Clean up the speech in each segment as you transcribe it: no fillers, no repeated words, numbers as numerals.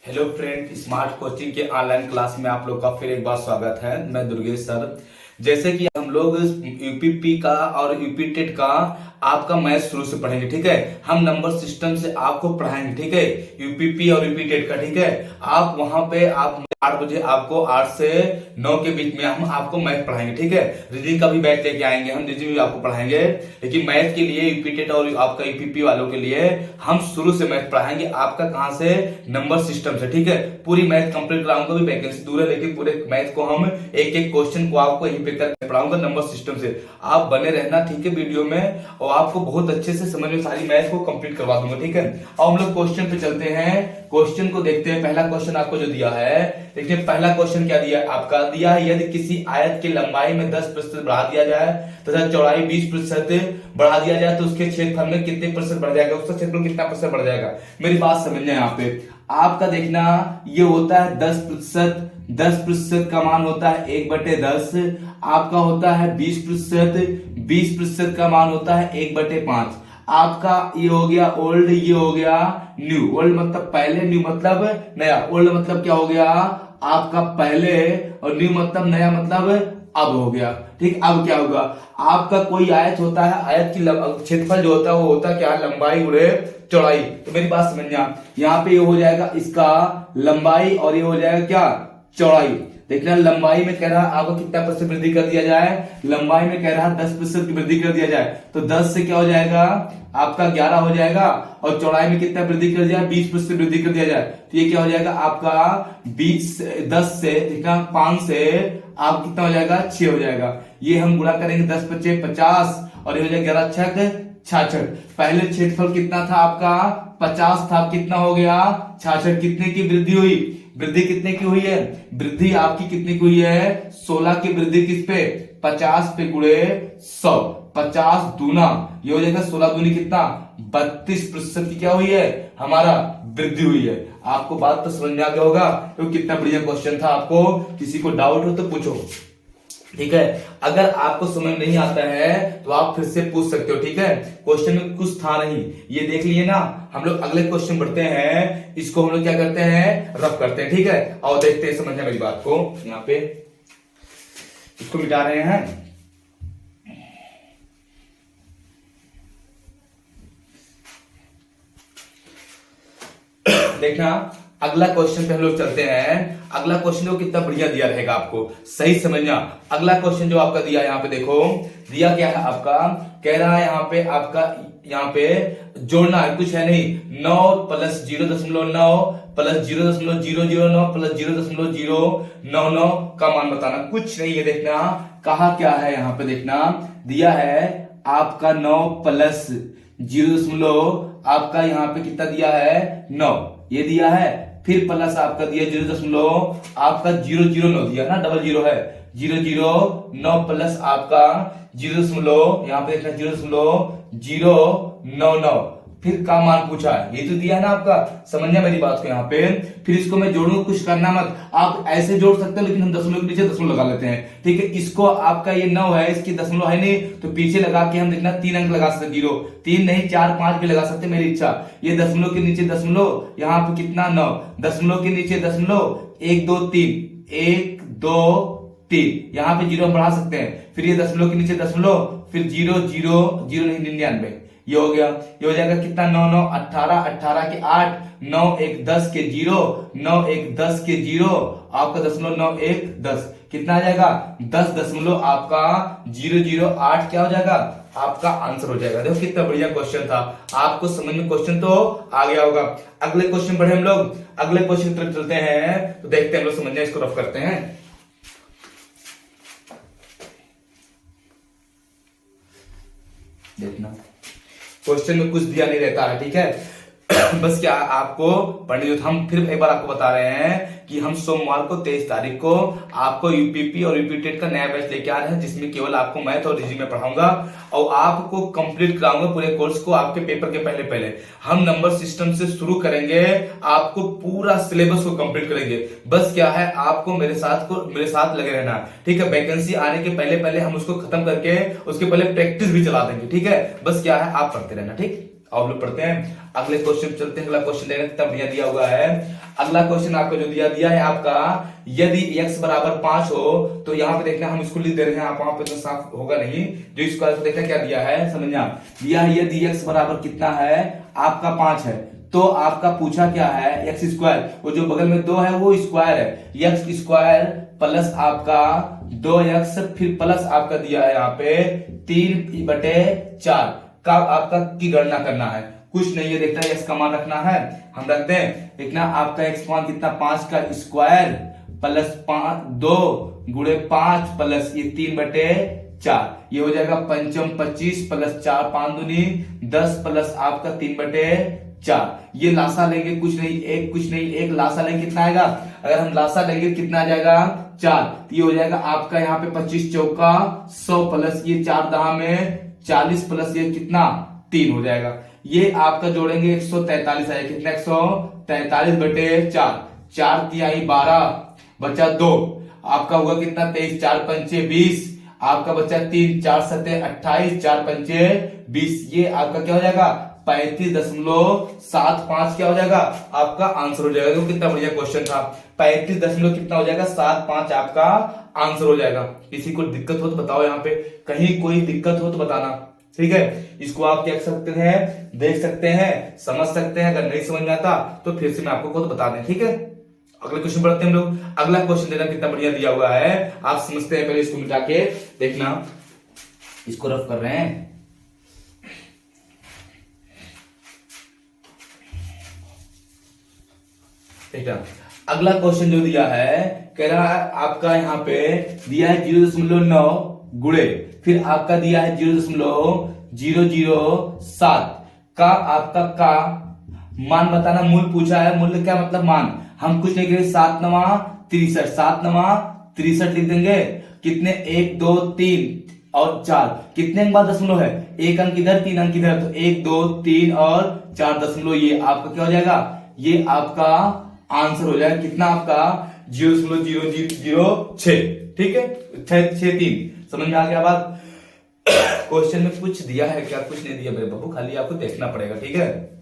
Hello friend, smart coaching के online class में आप लोग का फिर एक बार स्वागत है। मैं दुर्गेश सर। जैसे कि हम लोग यूपीपी का और यूपी टेट का आपका मैथ शुरू से पढ़ेंगे, ठीक है। हम नंबर सिस्टम से आपको पढ़ाएंगे, ठीक है, यूपीपी और यूपी टेट का, ठीक है। आप वहां पे आप 8 बजे आपको 8 से 9 के बीच में हम आपको मैथ पढ़ाएंगे, ठीक है। रीजनिंग का भी बैच लेके आएंगे, हम रीजनिंग भी आपको पढ़ाएंगे। लेकिन मैथ के लिए यूपी टेट और आपका यूपीपी वालों के लिए हम शुरू से मैथ पढ़ाएंगे। आपका कहां से? नंबर सिस्टम से, ठीक है। पूरी मैथ कंप्लीट कराऊंगा, भी वैकेंसी दूर है लेकिन पूरे मैथ को हम एक एक क्वेश्चन को आपको यहीं पे करके पढ़ाऊंगा नंबर सिस्टम से। आप बने रहना, ठीक है, वीडियो में, और आपको बहुत अच्छे से समझ में सारी मैथ को कंप्लीट करवा दूंगा, ठीक है। अब हम लोग क्वेश्चन पे चलते हैं, क्वेश्चन को देखते हैं। पहला क्वेश्चन आपको जो दिया है, देखिए पहला क्वेश्चन क्या दिया है आपका। दिया है यदि किसी आयत की लंबाई में 10% बढ़ा दिया जाए तथा चौड़ाई 20% बढ़ा दिया जाए तो उसके क्षेत्रफल में कितने % बढ़ जाएगा, उसका क्षेत्रफल कितना % बढ़ जाएगा। मेरी बात समझना यहाँ पे आपका, देखना ये होता है 10%। 10% का मान होता है 1/10। आपका होता है 20%। 20% का मान होता है 1/5। आपका ये हो गया ओल्ड, ये हो गया न्यू। ओल्ड मतलब पहले, न्यू मतलब नया। ओल्ड मतलब क्या हो गया आपका पहले, और न्यू मतलब नया, मतलब अब हो गया, ठीक। अब क्या होगा, आपका कोई आयत होता है, आयत की क्षेत्रफल जो होता है वो होता है क्या, लंबाई गुणे चौड़ाई। तो मेरी बात समझना, यहाँ पे ये हो जाएगा इसका लंबाई और ये हो जाएगा क्या, चौड़ाई। देखना लंबाई में कह रहा है आपको कितना % वृद्धि कर दिया जाए, लंबाई में कह रहा है 10% की वृद्धि कर दिया जाए, तो 10 से क्या हो जाएगा आपका 11 हो जाएगा, और चौड़ाई में कितना वृद्धि कर दिया, 20% वृद्धि कर दिया जाए, तो ये क्या हो जाएगा आपका 10 से, देखना 5 से आप कितना हो जाएगा, 6 हो जाएगा। ये हम गुणा करेंगे 10 × 5 = 50, और ये हो जाएगा 11 × 6 = 66। पहले क्षेत्रफल कितना था आपका 50 था, कितना हो गया 66। कितने की वृद्धि हुई, वृद्धि कितने की हुई है, वृद्धि आपकी कितने की हुई है, 16 की वृद्धि किस पे, 50 पे गुणे 100। 50 दूना, ये हो जाएगा 16 दूनी कितना, 32% की क्या हुई है हमारा वृद्धि हुई है। आपको बात तो समझ में आ गया होगा, तो कितना बढ़िया क्वेश्चन था। आपको किसी को डाउट हो तो पूछो, ठीक है। अगर आपको समझ नहीं आता है तो आप फिर से पूछ सकते हो, ठीक है। क्वेश्चन में कुछ था नहीं, ये देख लिए ना। हम लोग अगले क्वेश्चन बढ़ते हैं, इसको हम लोग क्या करते हैं, रफ करते हैं, ठीक है। और देखते हैं, समझना मेरी बात को। यहाँ पे इसको मिटा रहे हैं। देखना अगला क्वेश्चन पे हम लोग चलते हैं। अगला क्वेश्चन को कितना बढ़िया दिया रहेगा, आपको सही समझना। अगला क्वेश्चन जो आपका दिया है, यहाँ पे देखो दिया क्या है आपका, कह रहा है यहाँ पे आपका, यहाँ पे जोड़ना है, कुछ है नहीं। 9 + 0.9 + 0.009 + 0.099 का मान बताना, कुछ नहीं है। देखना कहा क्या है, यहाँ पे देखना दिया है आपका 9 + 0. आपका यहाँ पे कितना दिया है 9, ये दिया है। फिर प्लस आपका दिया 0. आपका 009 दिया ना, डबल 0 है, 009 प्लस आपका 0. यहाँ पे देखना 0.099, फिर का मान पूछा है, ये तो दिया है ना आपका। समझना मेरी बात को यहाँ पे। फिर इसको मैं जोड़ूंगा, कुछ करना मत, आप ऐसे जोड़ सकते हो, लेकिन हम दशमलव के नीचे दशमलव लगा लेते हैं, ठीक है। इसको आपका ये 9 है, इसकी दशमलव है नहीं, तो पीछे लगा के हम देखना 3 अंक लगा सकते, 0 3 नहीं 4 5 भी लगा सकते, मेरी इच्छा। ये दशमलव के नीचे दशमलव, यहाँ पे कितना 9, दशमलव के नीचे दशमलव, 1 2 3, 1 2 3, यहाँ पे 0 हम बढ़ा सकते हैं। फिर ये दशमलव के नीचे दशमलव, फिर 0 0 0 नहीं 99, ये हो गया। ये हो जाएगा कितना 9 9 18, 18 के 8, 9 1 10 के 0, 9 1 10 के 0, आपका 0.9 1 10, कितना आ जाएगा 10. आपका 008 क्या हो जाएगा, आपका आंसर हो जाएगा। देखो कितना बढ़िया क्वेश्चन था, आपको समझ में क्वेश्चन तो आ गया होगा। अगले क्वेश्चन बढ़े हम लोग, अगले क्वेश्चन तरफ चलते हैं, तो देखते हैं हम लोग, समझना, इसको रफ करते हैं। देखना क्वेश्चन में कुछ दिया नहीं रहता है, ठीक है। बस क्या आपको पढ़ने जो, हम फिर एक बार आपको बता रहे हैं कि हम सोमवार को 23 तारीख को आपको यूपीपी और यूपी टेट का नया बैच लेके आ रहे हैं, जिसमें केवल आपको मैथ और रीजनिंग में पढ़ाऊंगा, और आपको कंप्लीट कराऊंगा पूरे कोर्स को। आपके पेपर के पहले पहले हम नंबर सिस्टम से शुरू करेंगे, आपको पूरा सिलेबस को कंप्लीट करेंगे। बस क्या है, आपको मेरे साथ लगे रहना, ठीक है। वैकेंसी आने के पहले पहले हम उसको खत्म करके उसके पहले प्रैक्टिस भी चला देंगे, ठीक है। बस क्या है, आप पढ़ते रहना, ठीक। अब लोग पढ़ते हैं अगले क्वेश्चन चलते हैं। अगला क्वेश्चन देखना कितना बढ़िया दिया हुआ है। अगला क्वेश्चन आपका जो दिया है आपका, यदि x बराबर 5 हो तो यहाँ पे देखना हम इसको लिख दे रहे हैं, आप वहां पे तो साफ होगा नहीं, जो स्क्वायर को देखना क्या दिया है समझना। दिया है यदि x बराबर कितना है आपका 5 है, तो आपका पूछा क्या है एक्स स्क्वायर, वो जो बगल में 2 है वो स्क्वायर है, एक्स स्क्वायर प्लस आपका 2x फिर प्लस आपका दिया है यहाँ पे 3/4 का आपका की गणना करना है। कुछ नहीं है, देखना है एक्स का मान रखना है, हम रखते हैं। देखना आपका एक्स मान कितना 5 का स्क्वायर प्लस 2 गुणे 5 प्लस ये 3/4, ये हो जाएगा पंचम 25 प्लस 4 5 दूनी 10 प्लस आपका 3/4। ये लासा लेंगे कुछ नहीं एक लासा लेंगे कितना आएगा, अगर हम लासा लेंगे कितना आ जाएगा 4, ये हो जाएगा आपका यहाँ पे 25 चौका 100 प्लस ये 4 दहा में 40 प्लस ये कितना 3 हो जाएगा। ये आपका जोड़ेंगे 143 आएगा, कितना 143/4, 4 तिहाई 12 बचा 2, आपका होगा कितना 23, 4 पंचे 20, आपका बचा 3, 4 सते 28, 4 पंचे 20, ये आपका क्या हो जाएगा 35.75 क्या हो जाएगा आपका आंसर हो जाएगा। तो कितना बढ़िया क्वेश्चन था, 35 कितना हो जाएगा 75 आपका आंसर हो जाएगा। किसी को दिक्कत हो तो बताओ, यहाँ पे कहीं कोई दिक्कत हो तो बताना, ठीक है। इसको आप देख सकते हैं, देख सकते हैं, समझ सकते हैं, अगर नहीं समझ में आता तो फिर से मैं आपको खुद बता दें, ठीक है। अगले क्वेश्चन पढ़ते हैं हम लोग। अगला क्वेश्चन देखना कितना बढ़िया दिया हुआ है, आप समझते हैं, पहले इसको मिटा के देखना, इसको रफ कर रहे हैं। अगला क्वेश्चन जो दिया है, कह रहा है आपका यहाँ पे दिया है 0.9 गुणे फिर आपका दिया है 0.007 का आपका का मान बताना। मूल पूछा है, मूल्य क्या मतलब मान, हम कुछ नहीं करेंगे 7 9 63, 7 9 63 लिख देंगे। कितने 1 2 3 और 4, कितने के बाद दशमलव है, एक अंक इधर 3 अंक इधर, तो 1 2 3 और 4 दशमलव, ये आपका क्या हो जाएगा, ये आपका आंसर हो जाएगा कितना आपका 0.006, ठीक है 6 3। समझ में आ गया बात। क्वेश्चन में कुछ दिया है क्या, कुछ नहीं दिया मेरे बाबू, खाली आपको देखना पड़ेगा, ठीक है।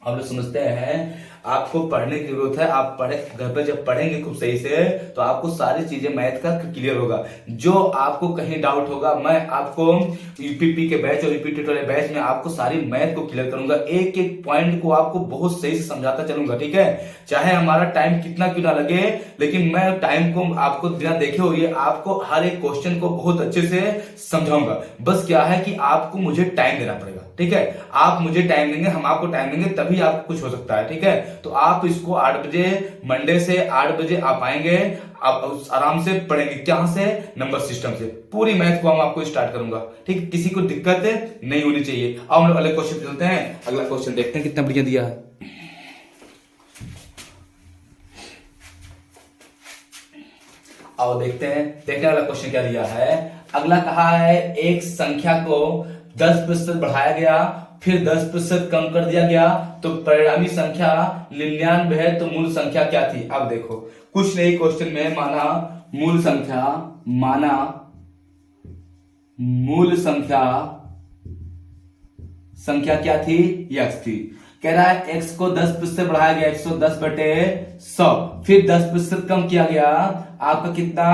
हम लोग समझते हैं आपको पढ़ने की जरूरत है, आप पढ़े घर पे जब पढ़ेंगे खूब सही से तो आपको सारी चीजें मैथ का क्लियर होगा। जो आपको कहीं डाउट होगा, मैं आपको यूपीपी के बैच और यूपीटी वाले बैच में आपको सारी मैथ को क्लियर करूंगा, एक एक पॉइंट को आपको बहुत सही से समझाता चलूंगा, ठीक है। चाहे हमारा टाइम कितना क्यों ना लगे, लेकिन मैं टाइम को आपको बिना देखे हुए आपको हर एक क्वेश्चन को बहुत अच्छे से समझाऊंगा। बस क्या है कि आपको मुझे टाइम देना पड़ेगा, ठीक है। आप मुझे टाइम देंगे, हम आपको टाइम देंगे, तभी आपको कुछ हो सकता है, ठीक है। तो आप इसको 8 बजे मंडे से 8 बजे आप आएंगे, आप आराम से पढ़ेंगे, क्या से नंबर सिस्टम से पूरी मैथ को हम आपको स्टार्ट करूंगा, ठीक। किसी को दिक्कत नहीं होनी चाहिए। अब हम लोग अगले क्वेश्चन चलते हैं। अगला क्वेश्चन देखते हैं कितना बढ़िया दिया है। आओ देखते हैं, देखने वाला क्वेश्चन क्या दिया है। अगला कहा है एक संख्या को 10% बढ़ाया गया फिर 10% कम कर दिया गया तो परिणामी संख्या 99 है, तो मूल संख्या क्या थी। अब देखो कुछ नहीं, क्वेश्चन में माना मूल संख्या क्या थी, x थी। कह रहा है x को 10% बढ़ाया गया 110/100, फिर 10% कम किया गया आपका कितना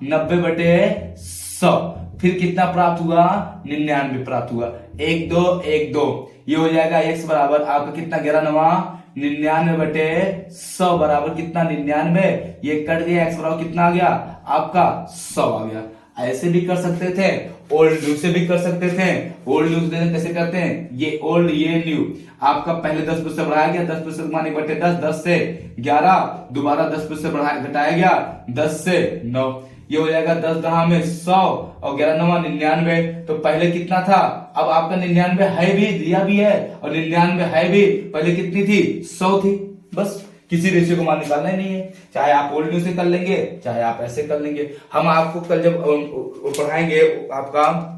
90/100, फिर कितना प्राप्त हुआ 99 प्राप्त हुआ। 1 2 1 2, ये हो जाएगा x बराबर आपका कितना 11 9 99/100 बराबर कितना 99, ये कट गया, x बराबर कितना आ गया आपका 100 आ गया। ऐसे भी कर सकते थे, ओल्ड न्यू से भी कर सकते थे। ओल्ड न्यू कैसे करते हैं, ये ओल्ड ये न्यू, आपका पहले 10% बढ़ाया गया 10% माने बटे 10, 10 से 11, दोबारा 10% बढ़ाया घटाया गया 10 से 9, ये हो जाएगा 10 दहा में 100 और 11 9 99। तो पहले कितना था, अब आपका 99 है भी, दिया भी है, और 99 है भी, पहले कितनी थी 100 थी। बस किसी रेशियो को मान निकालना ही नहीं है, चाहे आप ओल्ड न्यू से कर लेंगे चाहे आप ऐसे कर लेंगे। हम आपको कल जब पढ़ाएंगे आपका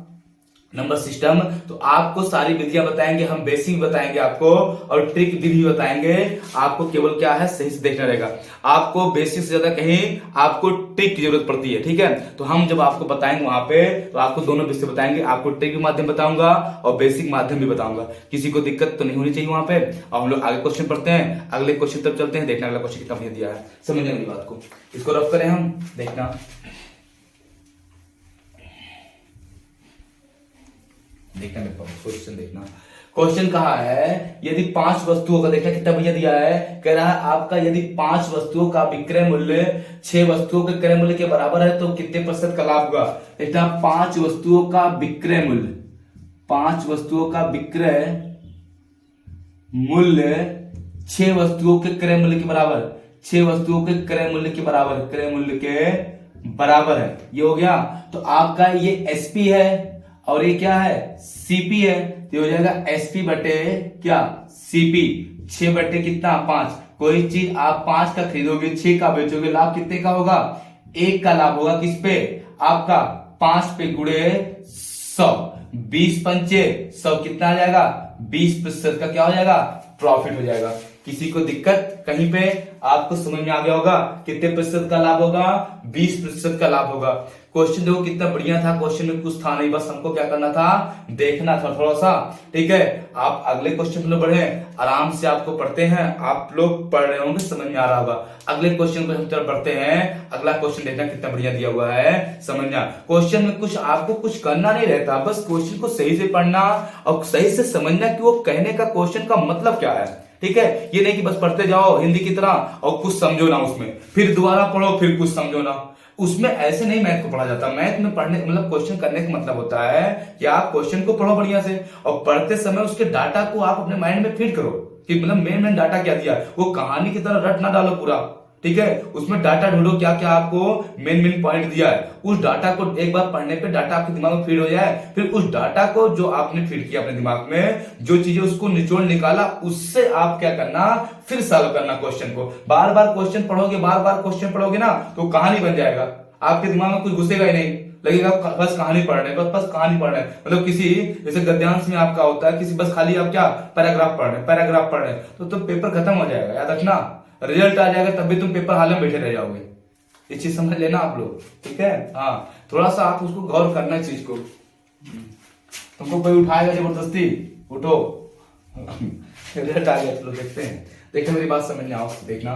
नंबर सिस्टम। तो आपको सारी विधियां बताएंगे, हम बेसिक बताएंगे आपको, और ट्रिक विधि बताएंगे आपको। केवल क्या है, सही से देखना रहेगा। आपको बेसिक से ज्यादा कहीं आपको ट्रिक की जरूरत पड़ती है, ठीक है। तो हम जब आपको बताएंगे वहां पे, तो आपको दोनों विषय बताएंगे। आपको ट्रिक के माध्यम बताऊंगा और बेसिक माध्यम भी बताऊंगा। किसी को दिक्कत तो नहीं होनी चाहिए वहां पे। और हम लोग आगे क्वेश्चन पढ़ते हैं, अगले क्वेश्चन तब चलते हैं। देखना अगला क्वेश्चन कितना बढ़िया दिया है, समझने वाली बात को। इसको रफ करें हम, देखना। देखना मेरे पास क्वेश्चन, देखना क्वेश्चन कहा है। यदि 5 वस्तुओं का, देखना कितना बढ़िया दिया है। कह रहा है आपका यदि 5 वस्तुओं का विक्रय मूल्य 6 वस्तुओं के क्रय मूल्य के बराबर है तो कितने प्रतिशत का लाभ होगा। देखना 5 वस्तुओं का विक्रय मूल्य, 5 वस्तुओं का विक्रय मूल्य 6 वस्तुओं के क्रय मूल्य के बराबर, 6 वस्तुओं के क्रय मूल्य के बराबर, क्रय मूल्य के बराबर है। ये हो गया। तो आपका ये एसपी है और ये क्या है, सीपी है। तो हो जाएगा एसपी बटे क्या, सीपी। 6 बटे कितना, 5। कोई चीज आप 5 का खरीदोगे, 6 का बेचोगे, लाभ कितने का होगा, 1 का लाभ होगा। किस पे, आपका 5 पे गुणे 100, 20 पंचे 100, कितना आ जाएगा, 20% का क्या हो जाएगा, प्रॉफिट हो जाएगा। किसी को दिक्कत कहीं पे, आपको समझ में आ गया होगा। कितने प्रतिशत का लाभ होगा, 20% का लाभ होगा। क्वेश्चन देखो कितना बढ़िया था। क्वेश्चन में कुछ था नहीं, बस हमको क्या करना था, देखना था थोड़ा सा, ठीक है। आप अगले क्वेश्चन में बढ़े, आराम से आपको पढ़ते हैं, आप लोग पढ़ रहे होंगे, समझ में आ रहा होगा। अगले क्वेश्चन पर हम तरफ बढ़ते हैं। अगला क्वेश्चन देखना कितना बढ़िया दिया हुआ है, समझना। क्वेश्चन में कुछ आपको कुछ करना नहीं रहता, बस क्वेश्चन को सही से पढ़ना और सही से समझना कि वो कहने का क्वेश्चन का मतलब क्या है, ठीक है। ये नहीं कि बस पढ़ते जाओ हिंदी की तरह और कुछ समझो ना उसमें, फिर दोबारा पढ़ो फिर कुछ समझो ना। उसमें ऐसे नहीं मैथ को पढ़ा जाता। मैथ में पढ़ने मतलब क्वेश्चन करने का मतलब होता है कि आप क्वेश्चन को पढ़ो बढ़िया से, और पढ़ते समय उसके डाटा को आप अपने माइंड में फीड करो कि मतलब मेन डाटा क्या दिया। वो कहानी की तरह रट ना डालो पूरा, ठीक है। उसमें डाटा ढूंढो, क्या क्या आपको मेन पॉइंट दिया है। उस डाटा को एक बार पढ़ने पे डाटा आपके दिमाग में फीड हो जाए, फिर उस डाटा को जो आपने फीड किया अपने दिमाग में, जो चीजें उसको निचोड़ निकाला, उससे आप क्या करना, फिर सॉल्व करना क्वेश्चन को। बार बार क्वेश्चन पढ़ोगे, बार बार क्वेश्चन पढ़ोगे ना, तो कहानी बन जाएगा। आपके दिमाग में कुछ घुसेगा ही नहीं, लगेगा बस कहानी पढ़ रहे हैं, बस कहानी पढ़ रहे हैं। मतलब किसी जैसे गद्यांश में आपका होता है, किसी बस खाली आप क्या पैराग्राफ पढ़ रहे हैं, पैराग्राफ पढ़ रहे हैं, तो पेपर खत्म हो जाएगा। याद रखना, रिजल्ट आ जाएगा तब भी तुम पेपर हाल में बैठे रह जाओगे। ये चीज समझ लेना आप लोग, ठीक है। हाँ, थोड़ा सा आप उसको गौर करना है चीज को। तुमको कोई उठाएगा जबरदस्ती, उठो। रिजल्ट आ गया, चलो देखते हैं। देखो मेरी बात समझ में आओ, देखना।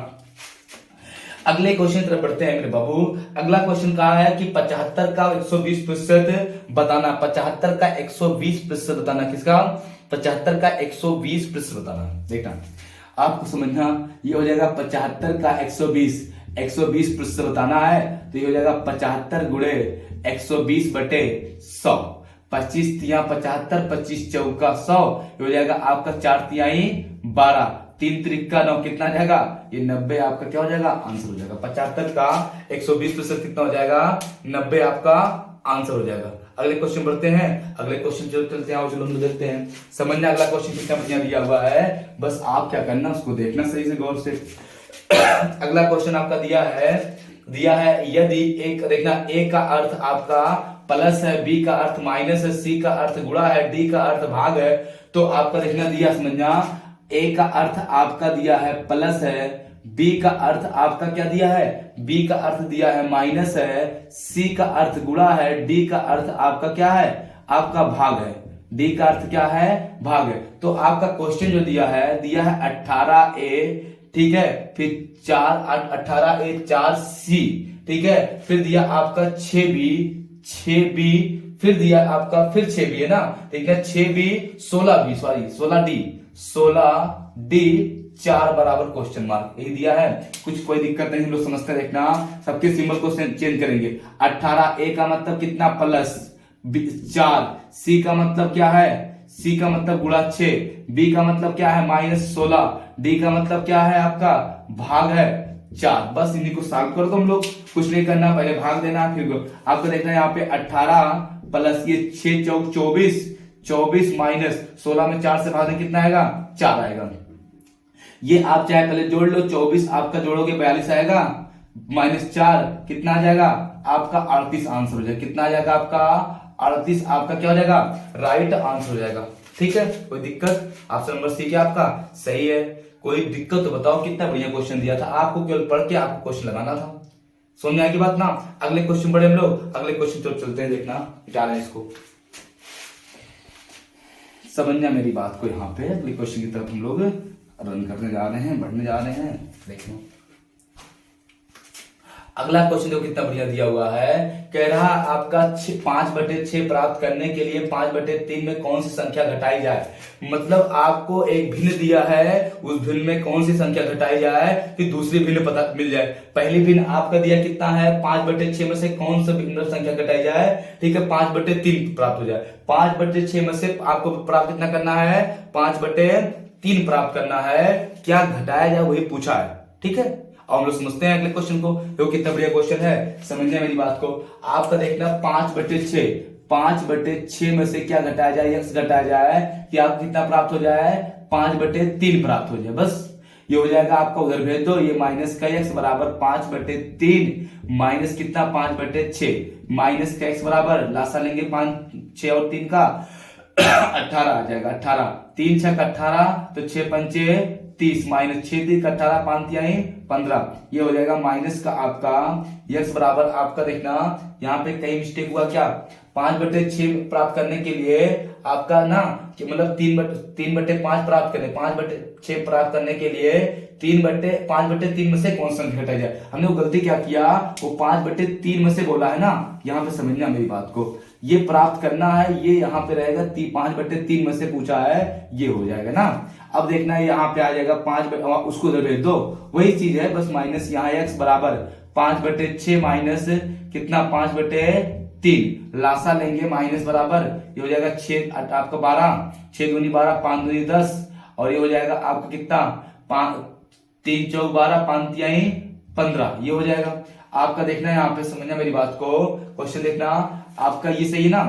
अगले क्वेश्चन तरफ बढ़ते हैं मेरे बाबू। अगला क्वेश्चन कहा है कि 75 का 120% बताना। 75 का 120% बताना। किसका, 75 का 120% बताना। देखना आपको समझना, ये हो जाएगा 75 का 120% बताना है। तो ये हो जाएगा 75 गुणे 120 बटे 100। 25 तिया 75, 25 चौका 100। ये हो जाएगा आपका 4 तिहाई 12, 3 त्रिका 9, कितना जाएगा, ये 90 आपका क्या हो जाएगा, आंसर हो जाएगा। 75 का 120% कितना हो जाएगा, 90 आपका आंसर हो जाएगा। अगले क्वेश्चन बढ़ते हैं। अगले क्वेश्चन चलते हैं, चलो हम देखते हैं। समझना अगला क्वेश्चन कितना बढ़िया दिया हुआ है, बस आप क्या करना, उसको देखना सही से गौर से। अगला क्वेश्चन आपका दिया है यदि एक, देखना, ए का अर्थ आपका प्लस है, बी का अर्थ माइनस है, सी का अर्थ गुणा है, डी का अर्थ भाग है। तो आपका देखना दिया, समझना, ए का अर्थ आपका दिया है प्लस है, बी का अर्थ आपका क्या दिया है, बी का अर्थ दिया है माइनस है, सी का अर्थ गुणा है, डी का अर्थ आपका क्या है, आपका भाग है। डी का अर्थ क्या है, भाग है। तो आपका क्वेश्चन जो दिया है 18A, ठीक है, फिर 18A 4C, ठीक है, फिर दिया आपका 6B, फिर दिया आपका फिर 6B है ना, ठीक है, 6B 16B, सॉरी 16D 4 बराबर क्वेश्चन मार्क, यही दिया है। कुछ कोई दिक्कत नहीं, हम लोग समझते, देखना सबके सिंबल को चेंज करेंगे। 18A का मतलब कितना, प्लस 4, सी का मतलब क्या है, सी का मतलब गुणा 6, बी का मतलब क्या है -16, डी का मतलब क्या है आपका भाग है 4। बस इन्हीं को सॉल्व कर दो हम लोग, कुछ नहीं करना, पहले भाग देना, फिर आपको देखना है यहाँ पे 18 प्लस ये 6 चौक 24, 24 माइनस 16 में 4 से भाग दें कितना आएगा, 4 आएगा। ये आप चाहे पहले जोड़ लो, 24 आपका जोड़ोगे 42 आएगा, -4 कितना आ जाएगा आपका 38 आंसर हो जाएगा। कितना आ जाएगा आपका 38 आपका क्या हो जाएगा, राइट आंसर हो जाएगा। ठीक है, कोई दिक्कत? ऑप्शन नंबर सी क्या आपका सही है। कोई दिक्कत तो बताओ, कितना बढ़िया क्वेश्चन दिया था आपको, केवल पढ़ के आपको क्वेश्चन लगाना था। समझ में आएगी बात ना। अगले क्वेश्चन पढ़े हम लोग, अगले क्वेश्चन तो चलते हैं, देखना क्या है इसको समझना मेरी बात को। यहाँ पे अगले क्वेश्चन की तरफ हम लोग रन करने जा रहे हैं, बढ़ने जा रहे हैं। देखो अगला क्वेश्चन देखो कितना बढ़िया दिया हुआ है। कह रहा आपका 5/6 प्राप्त करने के लिए 5/3 में कौन सी संख्या घटाई जाए। मतलब आपको एक भिन्न दिया है, उस भिन्न में कौन सी संख्या घटाई जाए कि दूसरी भिन्न पता मिल जाए। पहली भिन्न आपका दिया कितना है, 5/6 में से कौन सा भिन्न संख्या घटाई जाए। ठीक है, 5/3 प्राप्त हो जाए। 5/6 में से आपको प्राप्त कितना करना है, 5/3 प्राप्त करना है। क्या घटाया जाए वही पूछा है। ठीक है, और हम लोग समझते हैं अगले क्वेश्चन को। देखो कितना बढ़िया क्वेश्चन है, समझिए मेरी बात को। आपका देखना 5/6 में से क्या घटाया जाए, x घटाया जाए कि आपको कितना प्राप्त हो जाए, 5/3 प्राप्त हो जाए। बस ये हो जाएगा आपका, उधर भेज दो। ये माइनस का x बराबर 5/3 माइनस कितना 5/6 माइनस का x बराबर लासा लेंगे 5 6 और 3 का 18 आ जाएगा। 18 3 6 18 तो 6 पंचे 30 माइनस 6 3 18 5 तिहाई 15। ये हो जाएगा माइनस का आपका x बराबर आपका देखना यहाँ पे कहीं मिस्टेक हुआ क्या, 5/6 प्राप्त करने के लिए आपका ना कि मतलब 3/5 प्राप्त करने, 5/6 प्राप्त करने के लिए 5/3 में से कौन सा संख्या घटाई जाए। हमने वो गलती क्या किया, वो 5/3 में से बोला है ना। यहाँ पे समझना मेरी बात को, ये प्राप्त करना है, ये यहाँ पे रहेगा 5/3 में से पूछा है, ये हो जाएगा ना। अब देखना है यहाँ पे आ जाएगा 5, उसको उधर भेज दो, वही चीज है बस माइनस यहाँ x बराबर 5/6 माइनस कितना 5/3 लासा लेंगे माइनस बराबर ये हो जाएगा 6 आपका 12 6 दूनी 12 5 दूनी 10 और ये हो जाएगा आपका कितना 3 चौक 12 5 तिहाई 15। ये हो जाएगा आपका। देखना है यहाँ पे समझना मेरी बात को, क्वेश्चन देखना आपका ये सही है ना।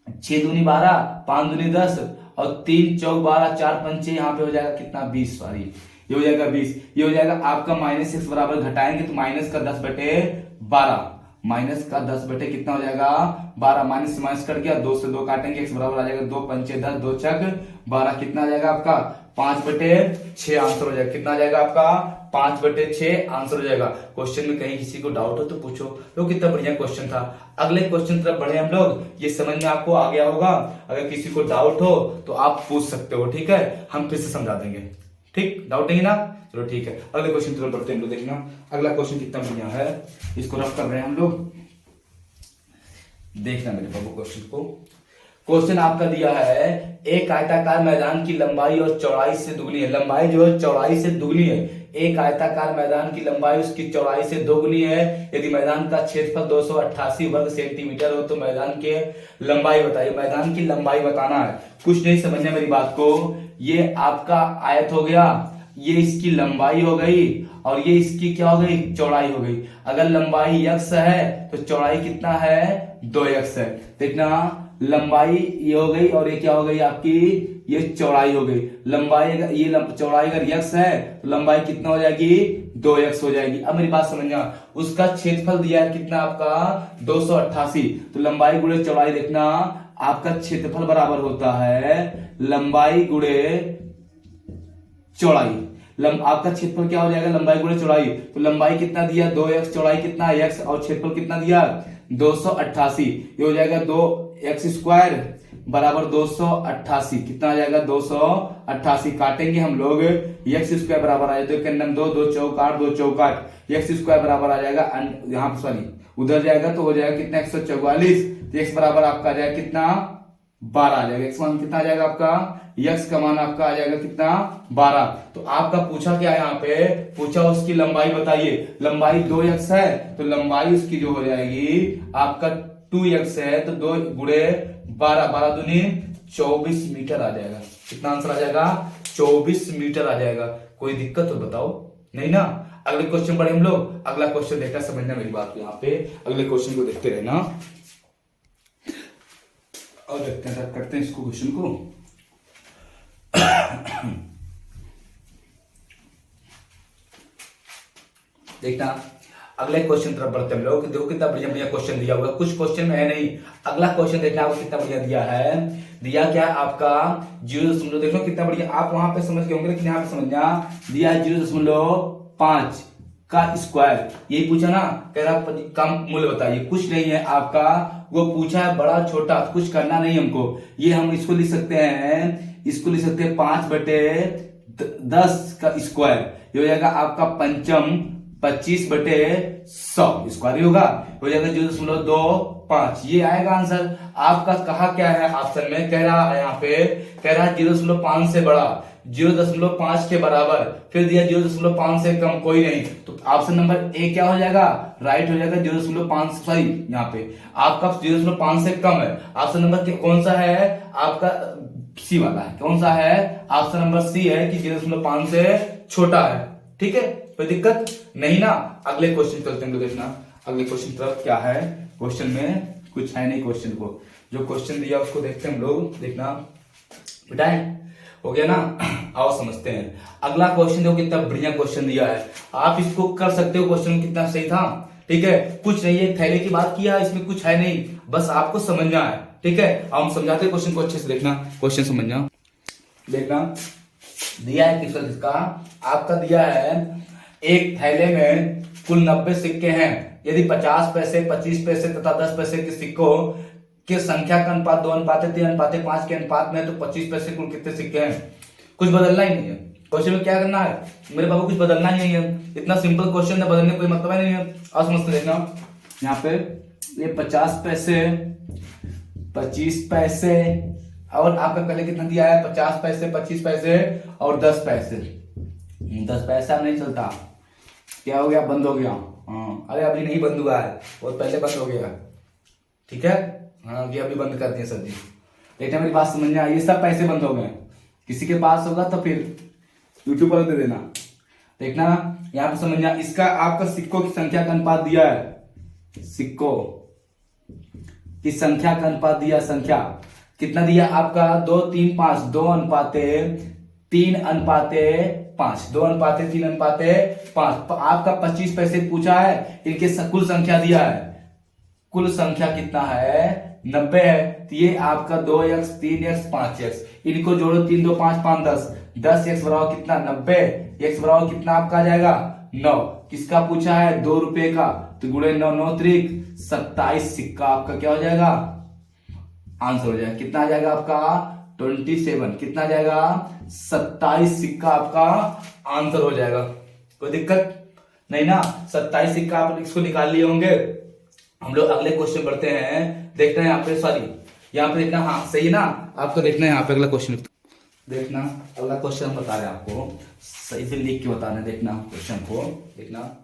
6 दूनी 12 5 दूनी 10 और 3 चौक 12 4 पंचे यहाँ पे हो जाएगा कितना 20, सॉरी ये हो जाएगा 20। ये हो जाएगा आपका माइनस x बराबर घटाएंगे तो माइनस का 10/12 माइनस का 10 कितना हो जाएगा 12 माइनस से माइनस कट गया 2 से 2 काटेंगे x बराबर आ जाएगा 2 पंचे 10 2 छक 12 कितना आ जाएगा आपका 5/6 आंसर हो जाएगा। कितना आ जाएगा आपका 5/6 आंसर हो जाएगा। क्वेश्चन में कहीं किसी को डाउट हो तो पूछो। तो कितना बढ़िया क्वेश्चन था। अगले क्वेश्चन तरफ बढ़े हम लोग, ये समझ में आपको आ गया होगा। अगर किसी को डाउट हो तो आप पूछ सकते हो, ठीक है, हम फिर से समझा देंगे। ठीक, डाउट नहीं ना, चलो ठीक है। अगले क्वेश्चन तरफ बढ़ते हैं हम लोग। देखना अगला क्वेश्चन कितना बढ़िया है, इसको रफ कर रहे हैं हम लोग। देखना मेरे बाबू क्वेश्चन को। क्वेश्चन आपका दिया है एक आयताकार मैदान की लंबाई और चौड़ाई से दुगनी है। लंबाई जो है चौड़ाई से दुगनी है। एक आयताकार मैदान की लंबाई उसकी चौड़ाई से दोगुनी है। यदि मैदान का क्षेत्रफल 288 वर्ग सेंटीमीटर हो तो मैदान के लंबाई बताइए। मैदान की लंबाई बताना है, कुछ नहीं समझना मेरी बात को। ये आपका आयत हो गया, ये इसकी लंबाई हो गई और ये इसकी क्या हो गई चौड़ाई हो गई। अगर लंबाई x है तो चौड़ाई कितना है 2x है। देखना लंबाई ये हो गई और ये क्या हो गई आपकी ये चौड़ाई हो गई। लंबाई ये चौड़ाई अगर x है तो लंबाई कितना हो जाएगी 2x हो जाएगी। अब मेरी बात समझना, उसका क्षेत्रफल दिया है कितना आपका 288, तो लंबाई गुणे चौड़ाई देखना आपका क्षेत्रफल बराबर होता है लंबाई गुणे चौड़ाई। आपका क्षेत्रफल क्या हो जाएगा लंबाई गुणे चौड़ाई। तो लंबाई कितना दिया 2x, चौड़ाई कितना x और क्षेत्रफल कितना दिया 288। ये हो जाएगा 2x² बराबर 288। कितना आ जाएगा 288। काटेंगे हम लोग x² बराबर आ जाएगा 2 2 चौक 8 2 चौक 8 x² बराबर आ जाएगा यहाँ पे सॉरी उधर जाएगा तो हो जाएगा कितना 144। तो x बराबर आपका आ जाएगा कितना 12 आ जाएगा। x मान कितना आ जाएगा आपका x का मान आपका आ जाएगा कितना 12। तो आपका पूछा क्या यहाँ पे, पूछा उसकी लंबाई बताइए। लंबाई 2x है तो लंबाई उसकी जो हो जाएगी आपका 2x है तो 2 गुणे 12 12 दूनी 24 मीटर आ जाएगा। कितना आंसर आ जाएगा 24 मीटर आ जाएगा। कोई दिक्कत हो बताओ, नहीं ना। अगले क्वेश्चन पढ़े हम लोग। अगला क्वेश्चन देखना, समझना मेरी बात को। यहाँ पे अगले क्वेश्चन को देखते रहना और देखते हैं करते हैं इसको क्वेश्चन को। देखना अगले क्वेश्चन तरफ बढ़ते हम लोग। देखो कितना बढ़िया बढ़िया क्वेश्चन दिया हुआ है, कुछ क्वेश्चन में है नहीं। अगला क्वेश्चन देखना आपको कितना बढ़िया दिया है। दिया क्या आपका 0., देखो कितना बढ़िया, आप वहां पे समझ गए होंगे लेकिन यहाँ पे समझना। दिया 0.5 का स्क्वायर, यही पूछा ना, कह रहा कम मूल्य बताइए। कुछ नहीं है आपका, वो पूछा है बड़ा छोटा, कुछ करना नहीं हमको। ये हम इसको लिख सकते हैं, इसको लिख सकते हैं 5/10 का स्क्वायर, ये हो जाएगा आपका पंचम 25/100 स्क्वायर होगा, हो जाएगा 0.25। ये आएगा आंसर आपका। कहा क्या है ऑप्शन में, कह रहा है यहाँ पे, कह रहा है 0.5 से बड़ा, 0.5 के बराबर, फिर दिया 0.5 से कम कोई नहीं। तो ऑप्शन नंबर ए क्या हो जाएगा, राइट हो जाएगा। 0.5, सॉरी यहाँ पे आपका 0.5 से कम है। ऑप्शन नंबर कौन सा है आपका, सी वाला है। कौन सा है, ऑप्शन नंबर सी है कि 0.5 से छोटा है। ठीक है, कोई दिक्कत नहीं ना। अगले क्वेश्चन चलते हैं, देखना अगले क्वेश्चन तरफ क्या है। क्वेश्चन में कुछ है नहीं, क्वेश्चन को जो क्वेश्चन दिया उसको देखते हैं हम लोग। देखना बेटा, हो गया ना, आओ समझते हैं। अगला क्वेश्चन देखो कितना बढ़िया क्वेश्चन दिया है, आप इसको कर सकते हो। क्वेश्चन कितना सही था, ठीक है। कुछ नहीं है, थैले की बात किया, इसमें कुछ है नहीं, बस आपको समझना है। ठीक है, हम समझाते हैं क्वेश्चन को अच्छे से। देखना क्वेश्चन समझना, देखना दिया है किसका, आपका दिया है एक थैले में कुल 90 सिक्के हैं। यदि 50 पैसे, 25 पैसे तथा 10 पैसे के सिक्कों के संख्या का अनुपात 2:3:5 के अनुपात में है, तो 25 पैसे कुल कितने सिक्के हैं। कुछ बदलना ही नहीं है क्वेश्चन में, क्या करना है मेरे बाबू, कुछ बदलना ही नहीं है। इतना सिंपल क्वेश्चन है, बदलने कोई मतलब नहीं है। और समझते देखना, यहाँ पे ये 50 पैसे, 25 पैसे और आपका पहले कितना दिया है, 50 पैसे, 25 पैसे और 10 पैसे। 10 पैसा नहीं चलता, क्या हो गया, बंद हो गया। हाँ, अरे अभी नहीं बंद हुआ है, बहुत पहले बंद हो गया। ठीक है, हाँ ये अभी बंद कर दिया सर जी। देखना मेरी बात समझ में आई, ये सब पैसे बंद हो गए। किसी के पास होगा तो फिर यूट्यूब पर दे देना। देखना यहाँ पे समझना, इसका आपका सिक्कों की संख्या का अनुपात दिया है, सिक्कों की संख्या का अनुपात दिया, संख्या कितना दिया आपका 2, 3, 5, 2:3:5, 2:3:5। आपका 25 पैसे पूछा है, इनके कुल संख्या दिया है, कुल संख्या कितना है 90 है। तो ये आपका 2x, 3x, 5x, इनको जोड़ो, 3, 2, 5, 5, 10, 10x बराबर कितना 90, x बराबर कितना आपका आ जाएगा 9। किसका पूछा है, 2 रुपए का, तो गुणे 9, 9 त्रिक 27 सिक्का आपका क्या हो जाएगा, आंसर हो जाएगा। कितना आ जाएगा आपका 27, कितना आ जाएगा 27 सिक्का आपका आंसर हो जाएगा। कोई दिक्कत नहीं ना, 27 सिक्का आप इसको निकाल लिए होंगे। हम लोग अगले क्वेश्चन बढ़ते हैं, देखते हैं यहाँ पे, सॉरी यहाँ पे देखना, हाँ सही है ना, आपको देखना है यहाँ पे अगला क्वेश्चन। देखना अगला क्वेश्चन हम बता रहे हैं आपको, सही से लिख के बताना। देखना क्वेश्चन को, देखना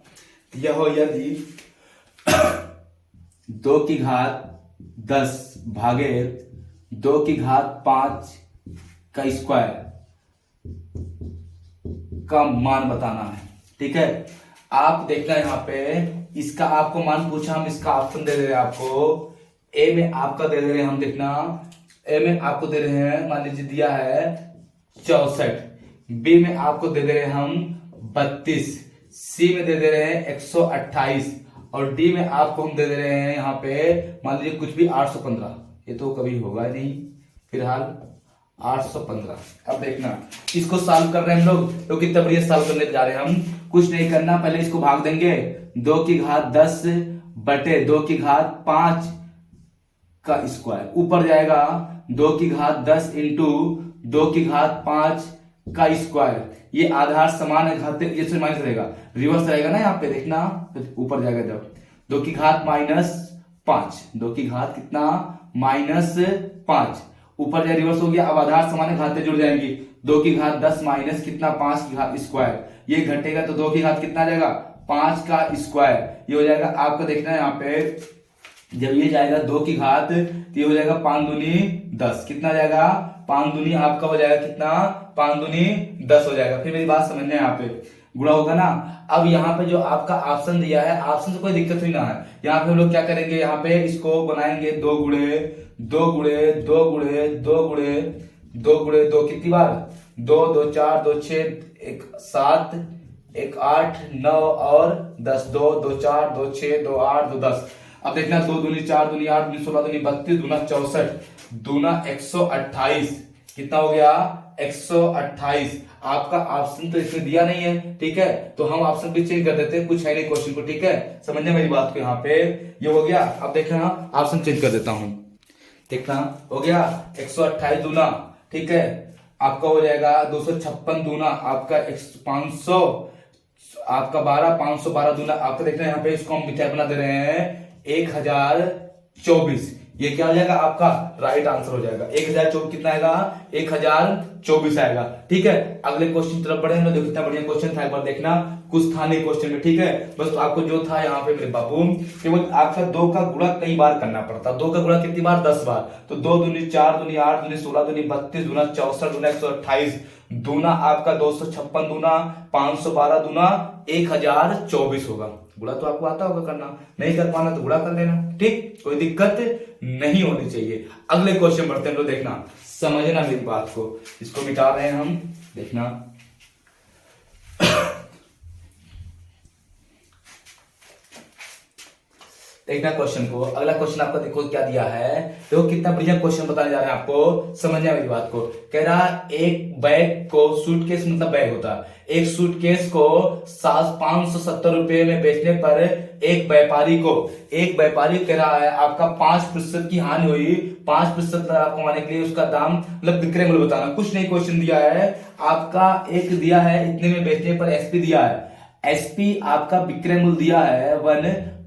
यह हो, यदि 2⁻10 भागे 2⁻5 का स्क्वायर का मान बताना है। ठीक है, आप देखना यहाँ पे, इसका आपको मान पूछा, हम इसका ऑप्शन दे दे रहे हैं आपको। ए में आपका दे दे रहे हैं हम, देखना ए में आपको दे रहे हैं, मान लीजिए दिया है 64, बी में आपको दे दे रहे हैं हम 32, सी में दे दे रहे हैं 128 और डी में आपको हम दे दे रहे हैं यहाँ पे मान लीजिए कुछ भी 815। ये तो कभी होगा नहीं, फिलहाल 815। अब देखना इसको सॉल्व कर रहे हैं हम लोग, तो कितना बढ़िया सॉल्व करने जा रहे हैं हम। कुछ नहीं करना, पहले इसको भाग देंगे, 2⁻10 बटे 2⁻5 का स्क्वायर, ऊपर जाएगा 2⁻10 इंटू 2⁻5 का स्क्वायर। ये आधार समान है, घाते ये से माइनस रहेगा, रिवर्स रहेगा ना यहाँ पे, देखना तो ऊपर जाएगा जब 2⁻−5, 2 कितना -5, ऊपर जाए रिवर्स हो गया। अब आधार समान है, घाते जुड़ जाएंगी, 2⁻10 माइनस कितना 5 की घात स्क्वायर, ये घटेगा तो 2 की घात कितना जाएगा 5 का स्क्वायर। ये हो जाएगा आपको देखना है यहाँ पे, जब ये जाएगा 2 की घात तो ये हो जाएगा 5 दूनी 10, कितना जाएगा 5 दूनी आपका हो जाएगा कितना 5 दूनी 10 हो जाएगा। फिर मेरी बात समझना है, यहाँ पे गुणा होगा ना। अब यहाँ पे जो आपका ऑप्शन दिया है, ऑप्शन से कोई दिक्कत हुई ना है। यहाँ पे हम लोग क्या करेंगे, यहाँ पे इसको बनाएंगे 2 गुणे 2 गुणे 2 गुणे 2 गुणे 2 गुणे 2, कितनी बार 2, 2 4, 2 6, 1 7, एक 8 9 और 10, 2 2 4 2 6 2 8 2 10। अब देखना 2 दूनी 4 दूनी 8 दूनी 16 दूनी 32 दूना 64 दूना 128, कितना हो गया 128। आपका ऑप्शन तो इसमें दिया नहीं है, ठीक है, तो हम ऑप्शन भी चेंज कर देते हैं, कुछ है नहीं क्वेश्चन को, ठीक है, समझने मेरी बात को। यहाँ पे ये हो गया। अब देखना ऑप्शन चेंज कर देता हूं, देखना हो गया 128 दूना, ठीक है, आपका हो जाएगा 256 दूना आपका 500, आपका 12 512 दूना आपका, देखना यहाँ पे इसको हम क्या बना दे रहे हैं 1024। ये क्या हो जाएगा आपका राइट आंसर हो जाएगा 1024, कितना आएगा 1024 आएगा, ठीक है। अगले क्वेश्चन की तरफ बढ़े हम लोग, देखो कितना बढ़िया क्वेश्चन था, एक बार देखना, कुछ था नहीं क्वेश्चन में, ठीक है। बस तो आपको जो था यहाँ पे मेरे बाबू केवल आपका 2 का गुणा कई बार करना पड़ता, 2 का गुणा कितनी बार 10 बार, तो 2 दूनी 4 दूनी 8 दूनी 16 दूनी 32 दूना 64 दूना 128 दूना आपका 256 दूना 512 दूना 1024 होगा। गुणा तो आपको आता होगा करना, नहीं कर पाना तो गुणा कर लेना, ठीक, कोई दिक्कत नहीं होनी चाहिए। अगले क्वेश्चन बढ़ते हैं, तो देखना समझना मेरी बात को, इसको मिटा रहे हैं हम, देखना देखना क्वेश्चन को। अगला क्वेश्चन आपको देखो क्या दिया है, देखो कितना बढ़िया क्वेश्चन बताने जा रहे हैं आपको, समझना मेरी बात को। कह रहा एक बैग को, सूटकेस मतलब बैग होता है, एक सूटकेस को 570 रुपए में बेचने पर एक व्यापारी कह रहा है आपका 5% की हानि हुई, 5% लाभ कमाने के लिए उसका दाम मतलब विक्रय मूल्य बताना, कुछ नहीं क्वेश्चन दिया है आपका, एक दिया है इतने में बेचने पर एसपी दिया है, एसपी आपका विक्रय मूल्य दिया है